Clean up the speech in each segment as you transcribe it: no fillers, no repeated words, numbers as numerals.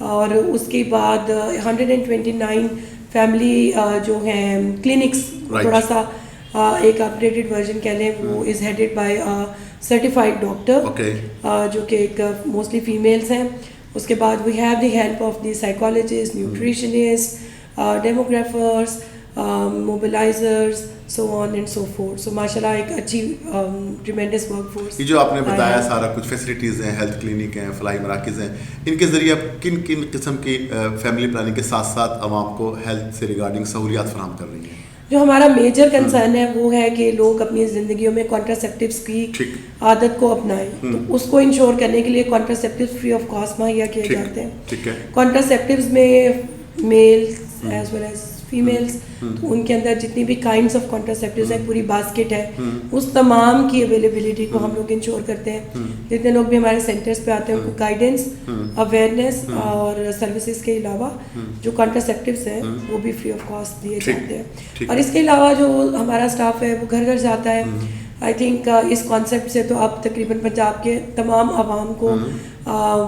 اور اس کے بعد 129 فیملی جو ہیں کلینکس, تھوڑا سا ایک اپڈیٹڈ ورژن کہہ لیں, وہ is headed by certified doctor جو کہ ایک موسٹلی فیمیلس ہیں. اس کے بعد we have the help of the psychologist, nutritionist, demographers, mobilisers, so on and so forth. So ماشاء اللہ ایک اچھی ٹریمینڈس ورک فورس. یہ جو آپ نے بتایا سارا کچھ فیسلٹیز ہیں, ہیلتھ کلینک ہیں, فلاحی مراکز ہیں, ان کے ذریعے آپ کن کن قسم کی فیملی پلاننگ کے ساتھ ساتھ عوام کو ہیلتھ سے ریگارڈنگ سہولیات فراہم کر رہی ہیں؟ جو ہمارا میجر کنسرن ہے وہ ہے کہ لوگ اپنی زندگیوں میں کانٹراسیپٹیوس کی عادت کو اپنائیں. تو اس کو انشور کرنے کے لیے کانٹراسیپٹیوس فری آف کاسٹ مہیا کیے جاتے ہیں. کانٹراسیپٹیوس میں males as well as females, تو ان کے اندر جتنی بھی کائنڈس آف کانٹراسیپٹیوز ہیں پوری باسکٹ ہے, اس تمام کی اویلیبلٹی کو ہم لوگ انشور کرتے ہیں. جتنے لوگ بھی ہمارے سینٹرز پہ آتے ہیں ان کو گائیڈنس, اویئرنیس اور سروسز کے علاوہ جو کانٹراسیپٹیوز ہیں وہ بھی فری آف کاسٹ دیے جاتے ہیں. اور اس کے علاوہ جو ہمارا اسٹاف ہے وہ گھر گھر جاتا ہے. آئی تھنک اس کانسیپٹ سے تو اب تقریباً پنجاب کے تمام عوام کو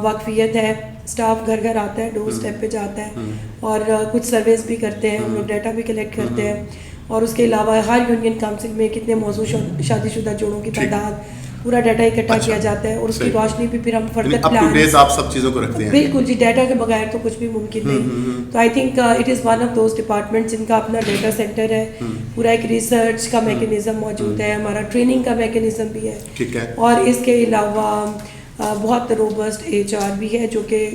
واقفیت ہے. اسٹاف گھر گھر آتا ہے, ڈور اسٹیپ پہ جاتا ہے, اور کچھ سرویز بھی کرتے ہیں ہم لوگ, ڈیٹا بھی کلیکٹ کرتے ہیں. اور اس کے علاوہ ہر یونین کاؤنسل میں کتنے موضوع شادی شدہ جوڑوں کی تعداد, پورا ڈیٹا اکٹھا کیا جاتا ہے, اور اس کی روشنی بھی پھر ہم فردر پلان آپ سب چیزوں کو رکھتے ہیں. بالکل جی, ڈیٹا کے بغیر تو کچھ بھی ممکن نہیں. تو I think it is one of those departments جن کا اپنا ڈیٹا سینٹر ہے, پورا ایک ریسرچ کا میکینزم موجود ہے, ہمارا ٹریننگ کا میکینزم بھی ہے, اور اس کے علاوہ بہت روبسٹ HR بھی ہے جو کہ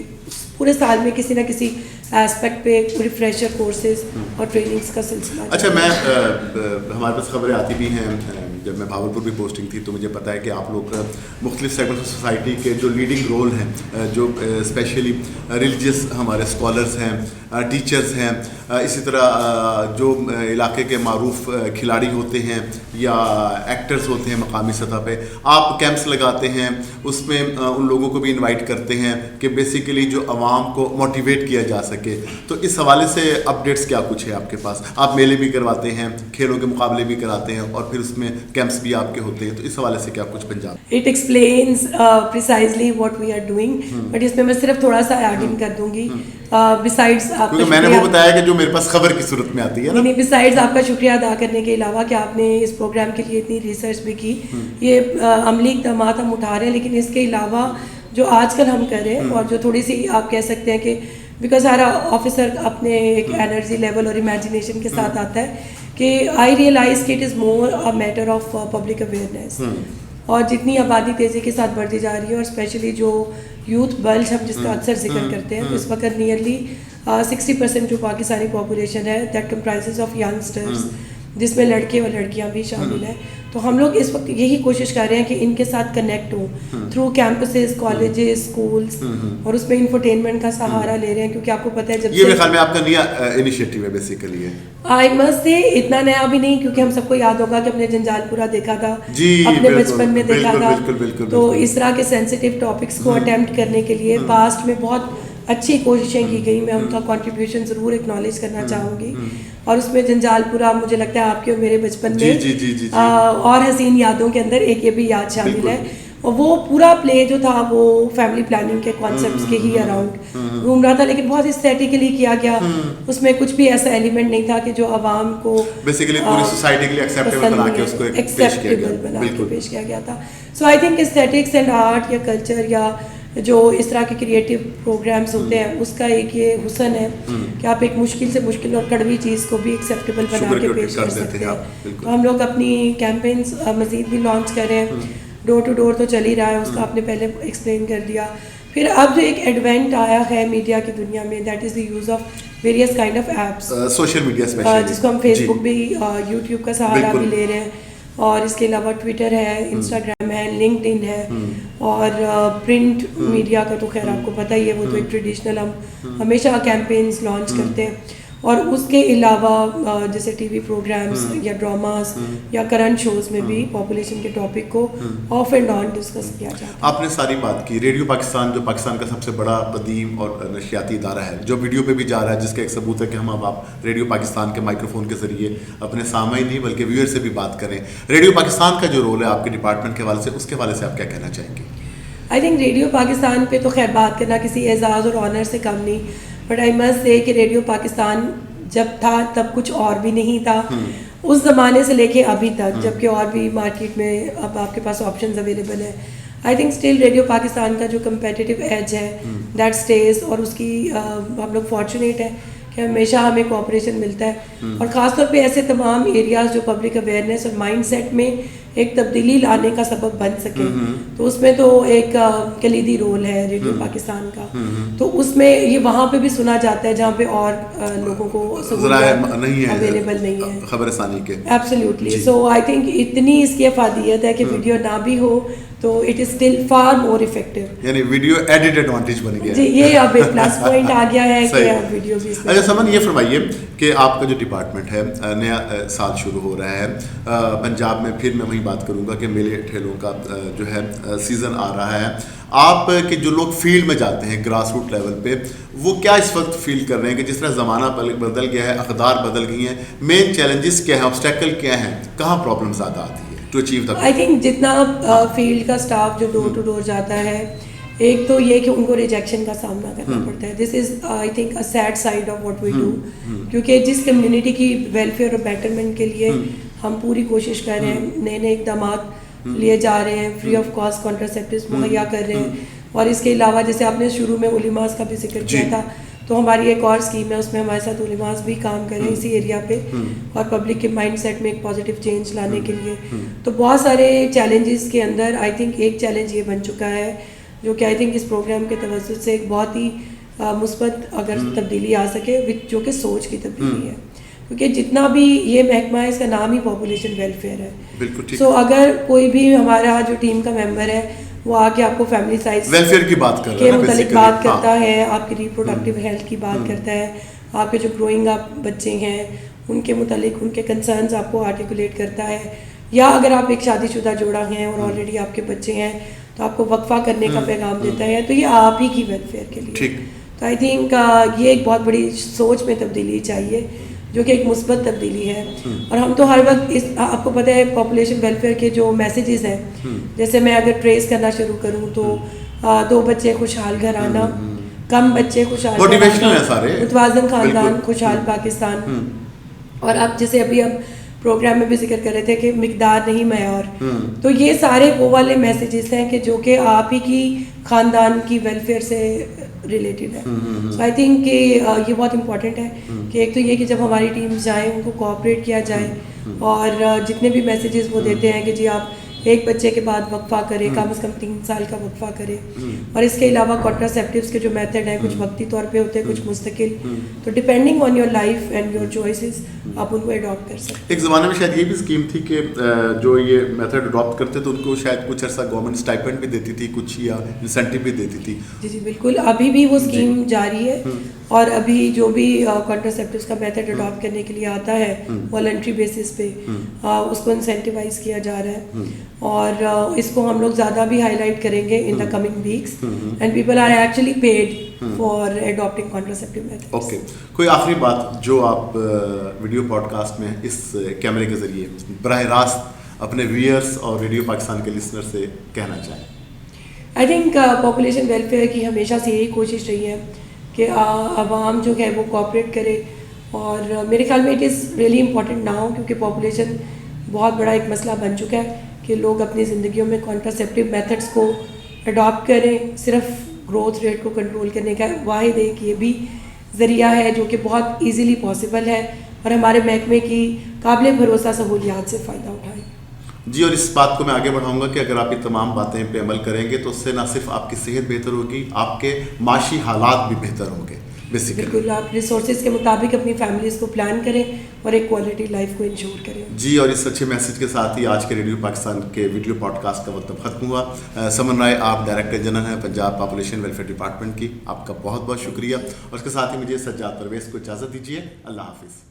پورے سال میں کسی نہ کسی ایسپیکٹ پہ ریفریشر کورسز اور ٹریننگز کا سلسلہ. اچھا, میں ہمارے پاس خبریں آتی بھی ہیں, جب میں بھاولپور بھی پوسٹنگ تھی تو مجھے پتا ہے کہ آپ لوگ مختلف سیگمنٹ آف سوسائٹی کے جو لیڈنگ رول ہیں, جو اسپیشلی ریلیجیس ہمارے اسکالرس ہیں, ٹیچرز ہیں, اسی طرح جو علاقے کے معروف کھلاڑی ہوتے ہیں یا ایکٹرز ہوتے ہیں مقامی سطح پہ, آپ کیمپس لگاتے ہیں, اس میں ان لوگوں کو بھی انوائٹ کرتے ہیں کہ بیسیکلی جو عوام کو موٹیویٹ کیا جا سکے. تو اس حوالے سے اپڈیٹس کیا کچھ ہے آپ کے پاس؟ آپ میلے بھی کرواتے ہیں, کھیلوں کے مقابلے بھی کراتے ہیں, اور پھر اس میں کیمپس بھی آپ کے ہوتے ہیں, تو اس حوالے سے کیا کچھ Punjab? It explains precisely what we are doing, but اس میں صرف تھوڑا سا ایڈنگ کر دوں گی. بسائڈس آپ کا, میں نے وہ بتایا کہ جو میرے پاس خبر کی صورت میں آتی ہے نا, بسائڈس آپ کا شکریہ ادا کرنے کے علاوہ کہ آپ نے اس پروگرام کے لیے اتنی ریسرچ بھی کی, یہ عملی اقدامات ہم اٹھا رہے ہیں. لیکن اس کے علاوہ جو آج کل ہم کر رہے ہیں, اور جو تھوڑی سی آپ کہہ سکتے ہیں کہ بیکاز ہر آفیسر اپنے ایک انرجی لیول اور امیجنیشن کے ساتھ آتا ہے, کہ آئی ریئلائز کہ it is more a matter of public awareness. اور جتنی آبادی تیزی کے ساتھ بڑھتی جا رہی ہے, اور اسپیشلی جو یوتھ بلج ہم جس کا اکثر ذکر کرتے ہیں, تو اس وقت نیئرلی 60% جو پاکستانی پاپولیشن ہے دیٹ کمپرائزز آف ینگسٹرز, جس میں لڑکے اور لڑکیاں بھی شامل ہیں. تو ہم لوگ اس وقت یہی کوشش کر رہے ہیں کہ ان کے ساتھ کنیکٹ ہوں تھرو کیمپسز, کالجز, اسکولس, اور اس میں انفرٹینمنٹ کا سہارا لے رہے ہیں. کیونکہ آپ کو پتہ ہے جب یہ میرے خیال میں آپ کا نیا انیشیٹو ہے بیسیکلی. آئی مسٹ سے اتنا نیا بھی نہیں, کیونکہ ہم سب کو یاد ہوگا کہ ہم نے جنجال پورا دیکھا تھا, اپنے بچپن میں دیکھا تھا. تو اس طرح کے سینسیٹیو ٹاپکس کو اٹیمپٹ کرنے کے لیے پاسٹ میں بہت اچھی کوششیں کی گئی. میں ان کا کنٹریبیوشن ضرور ایکنالج کرنا چاہوں گی. اور اس میں جنجال پورا مجھے لگتا ہے آپ کے اور میرے بچپن میں اور حسین یادوں کے اندر ایک یہ بھی یاد شامل ہے. اور وہ پورا پلے جو تھا وہ فیملی پلاننگ کے کانسیپٹس کے ہی اراؤنڈ گھوم رہا تھا, لیکن بہت اسٹیٹیکلی کیا گیا. اس میں کچھ بھی ایسا ایلیمنٹ نہیں تھا کہ جو عوام کو بیسیکلی پوری سوسائٹی کے لیے ایکسیپٹیبل بنا کے اس کو ایکسیپٹیبل بنا کے پیش کیا گیا تھا. So I think aesthetics and art یا کلچر یا جو اس طرح کے کریٹیو پروگرامس ہوتے ہیں, اس کا ایک یہ حسن ہے کہ آپ ایک مشکل سے مشکل اور کڑوی چیز کو بھی ایکسیپٹیبل بنا کے پیش کر سکتے ہیں. تو ہم لوگ اپنی کیمپینس مزید بھی لانچ کر رہے ہیں. ڈور ٹو ڈور تو چل ہی رہا ہے, اس کا آپ نے پہلے ایکسپلین کر دیا. پھر اب جو ایک ایڈوینٹ آیا ہے میڈیا کی دنیا میں, that is the use of various kind of apps, social media, جس کو ہم فیس بک بھی, یوٹیوب کا سہارا بھی لے رہے ہیں, اور اس کے علاوہ ٹویٹر ہے, انسٹاگرام ہے, لنکڈ ان ہے, اور پرنٹ میڈیا کا تو خیر آپ کو پتہ ہی ہے, وہ تو ایک ٹریڈیشنل ہم ہمیشہ کیمپینز لانچ کرتے ہیں. اور اس کے علاوہ جیسے ٹی وی پروگرامس یا ڈراماز یا کرنٹ شوز میں بھی پاپولیشن کے ٹاپک کو آف اینڈ آن ڈسکس کیا جاتا ہے. آپ نے ساری بات کی. ریڈیو پاکستان جو پاکستان کا سب سے بڑا قدیم اور نشریاتی ادارہ ہے, جو ویڈیو پہ بھی جا رہا ہے, جس کا ایک ثبوت ہے کہ ہم اب آپ ریڈیو پاکستان کے مائکرو فون کے ذریعے اپنے سامعین نہیں بلکہ ویور سے بھی بات کریں. ریڈیو پاکستان کا جو رول ہے آپ کے ڈپارٹمنٹ کے حوالے سے, اس کے حوالے سے آپ کیا کہنا چاہیں گے؟ آئی تھنک ریڈیو پاکستان پہ تو خیر بات کرنا کسی اعزاز اور آنر سے کم نہیں, بٹ آئی مسٹ سے کہ ریڈیو پاکستان جب تھا تب کچھ اور بھی نہیں تھا, اس زمانے سے لے کے ابھی تک, جب کہ اور بھی مارکیٹ میں اب آپ کے پاس آپشنز اویلیبل ہیں. I think still radio Pakistan کا جو کمپیٹیو ایج ہے دیٹ اسٹیز, اور اس کی ہم لوگ فارچونیٹ ہیں کہ ہمیشہ ہمیں کوآپریشن ملتا ہے, اور خاص طور پہ ایسے تمام ایریاز جو پبلک اویئرنیس اور مائنڈ سیٹ میں ایک تبدیلی لانے کا سبب بن سکے, تو اس میں تو ایک کلیدی رول ہے ریڈیو پاکستان کا. تو اس میں یہ وہاں پہ بھی سنا جاتا ہے جہاں پہ اور لوگوں کو اویلیبل نہیں ہے خبر رسانی کے. ایبسلیوٹلی. سو آئی تھنک اتنی اس کی افادیت ہے کہ ویڈیو نہ بھی ہو تو it is still for more effective, یعنی ویڈیو ایڈڈ ایڈوانٹیج بن گیا. جی یہ اب ایک پلس پوائنٹ آ گیا ہے کہ اب ویڈیو بھی. اچھا سمن یہ فرمائیے کہ آپ کا جو ڈپارٹمنٹ ہے, نیا سال شروع ہو رہا ہے پنجاب میں, پھر میں وہیں بات کروں گا کہ میلے ٹھیلوں کا جو ہے سیزن آ رہا ہے. آپ کے جو لوگ فیلڈ میں جاتے ہیں گراس روٹ لیول پہ, وہ کیا اس وقت فیل کر رہے ہیں کہ جس طرح زمانہ بدل گیا ہے, اقدار بدل گئی ہیں, مین چیلنجز کیا ہیں, آبسٹیکل کیا ہیں, کہاں پرابلم زیادہ آتی ہے to achieve the? I think جتنا فیلڈ کا اسٹاف جو ڈور ٹو ڈور جاتا ہے, ایک تو یہ کہ ان کو ریجیکشن کا سامنا کرنا پڑتا ہے. This is I think a sad side of what we do, کیونکہ جس کمیونٹی کی ویلفیئر اور بیٹرمنٹ کے لیے ہم پوری کوشش کر رہے ہیں, نئے نئے اقدامات لیے جا رہے ہیں, فری آف کاسٹ کانٹراسیپٹیوز مہیا کر رہے ہیں, اور اس کے علاوہ جیسے آپ نے شروع میں علماء کا بھی ذکر کیا تھا, تو ہماری ایک اور اسکیم ہے, اس میں ہمارے ساتھ علماء بھی کام کر رہے ہیں اسی ایریا پہ, اور پبلک کے مائنڈ سیٹ میں ایک پازیٹیو چینج لانے کے لیے. تو بہت سارے چیلنجز کے اندر آئی تھنک ایک چیلنج یہ بن چکا ہے جو کہ آئی تھنک اس پروگرام کے توسط سے ایک بہت ہی مثبت اگر تبدیلی آ سکے, جو کہ سوچ کی تبدیلی ہے, کیونکہ جتنا بھی یہ محکمہ ہے اس کا نام ہی پاپولیشن ویلفیئر ہے. سو اگر کوئی بھی ہمارا جو ٹیم کا ممبر ہے وہ آ کے آپ کو فیملی سائز ویلفیئر کی بات کر کے متعلق بات کرتا ہے, آپ کی ریپروڈکٹیو ہیلتھ کی بات کرتا ہے, آپ کے جو گروئنگ اپ بچے ہیں ان کے متعلق ان کے کنسرنز آپ کو آرٹیکولیٹ کرتا ہے, یا اگر آپ ایک شادی شدہ جوڑا ہیں اور آلریڈی آپ کے بچے ہیں تو آپ کو وقفہ کرنے کا پیغام دیتا ہے, تو یہ آپ ہی کی ویلفیئر کے لیے. تو آئی تھنک یہ ایک بہت بڑی سوچ میں تبدیلی چاہیے جو کہ ایک مثبت تبدیلی ہے. اور ہم تو ہر وقت اس, آپ کو پتہ ہے پاپولیشن ویلفیئر کے جو میسیجز ہیں, جیسے میں اگر ٹریس کرنا شروع کروں تو 2 بچے خوشحال گھر آنا, کم بچے خوشحال متوازن خاندان خوشحال پاکستان. اور اب جیسے ابھی پروگرام میں بھی ذکر کر رہے تھے کہ مقدار نہیں معیار, تو یہ سارے وہ والے میسیجز ہیں کہ جو کہ آپ ہی کی خاندان کی ویلفیئر سے ریلیٹڈ ہے. سو آئی تھنک کہ یہ بہت امپورٹنٹ ہے کہ ایک تو یہ کہ جب ہماری ٹیم جائیں ان کو کوآپریٹ کیا جائے, اور جتنے بھی میسیجز وہ دیتے ہیں کہ جی آپ ایک بچے کے بعد وقفہ کرے, کم از کم 3 سال کا وقفہ کرے, اور اس کے علاوہ کانٹراسیپٹیوز کے جو میتھڈ ہیں کچھ وقتی طور پہ ہوتے ہیں کچھ مستقل, تو depending on your life and your choices آپ ان کو اڈاپٹ کر سکتے. ایک زمانے میں شاید یہ بھی اسکیم تھی کہ جو یہ میتھڈ اڈاپٹ کرتے تو ان کو شاید کچھ عرصہ گورنمنٹ اسٹائپنڈ بھی دیتی تھی, کچھ یا انسینٹیو بھی دیتی تھی. جی بالکل, ابھی بھی وہ اسکیم جاری ہے, اور ابھی جو بھی کانٹراسیپٹیوز کا میتھڈ اڈاپٹ کرنے کے لیے آتا ہے والنٹری بیسس پہ اس کو انسینٹیوائز کیا جا رہا ہے, اور اس کو ہم لوگ زیادہ بھی ہائی لائٹ کریں گے in the coming weeks, and people are actually paid for adapting contraceptive methods. Okay, کوئی آخری بات جو آپ ویڈیو پوڈ کاسٹ میں اس کیمرے کے ذریعے براہ راست اپنے ویئرس اور ریڈیو پاکستان کے لسنر سے کہنا چاہیں؟ آئی تھنک پاپولیشن ویلفیئر کی ہمیشہ سے یہی کوشش رہی ہے کہ عوام جو ہے وہ کوآپریٹ کرے, اور میرے خیال میں it is really important now, کیونکہ پاپولیشن بہت بڑا ایک مسئلہ بن چکا ہے کہ لوگ اپنی زندگیوں میں کانٹراسیپٹیو میتھڈس کو اڈاپٹ کریں. صرف گروتھ ریٹ کو کنٹرول کرنے کا واحد ایک یہ بھی ذریعہ ہے جو کہ بہت ایزیلی پاسبل ہے, اور ہمارے محکمے کی قابل بھروسہ سہولیات سے فائدہ اٹھائیں. جی, اور اس بات کو میں آگے بڑھاؤں گا کہ اگر آپ یہ تمام باتیں پہ عمل کریں گے تو اس سے نہ صرف آپ کی صحت بہتر ہوگی, آپ کے معاشی حالات بھی بہتر ہوں گے. بالکل, آپ ریسورسز کے مطابق اپنی فیملیز کو پلان کریں اور ایک کوالٹی لائف کو انشور کریں. جی, اور اس اچھے میسج کے ساتھ ہی آج کے ریڈیو پاکستان کے ویڈیو پوڈ کاسٹ کا وقت ختم ہوا. سمن رائے, آپ ڈائریکٹر جنرل ہیں پنجاب پاپولیشن ویلفیئر ڈپارٹمنٹ کی, آپ کا بہت بہت شکریہ. اور اس کے ساتھ ہی مجھے سجاد پرویز کو اجازت دیجیے. اللہ حافظ.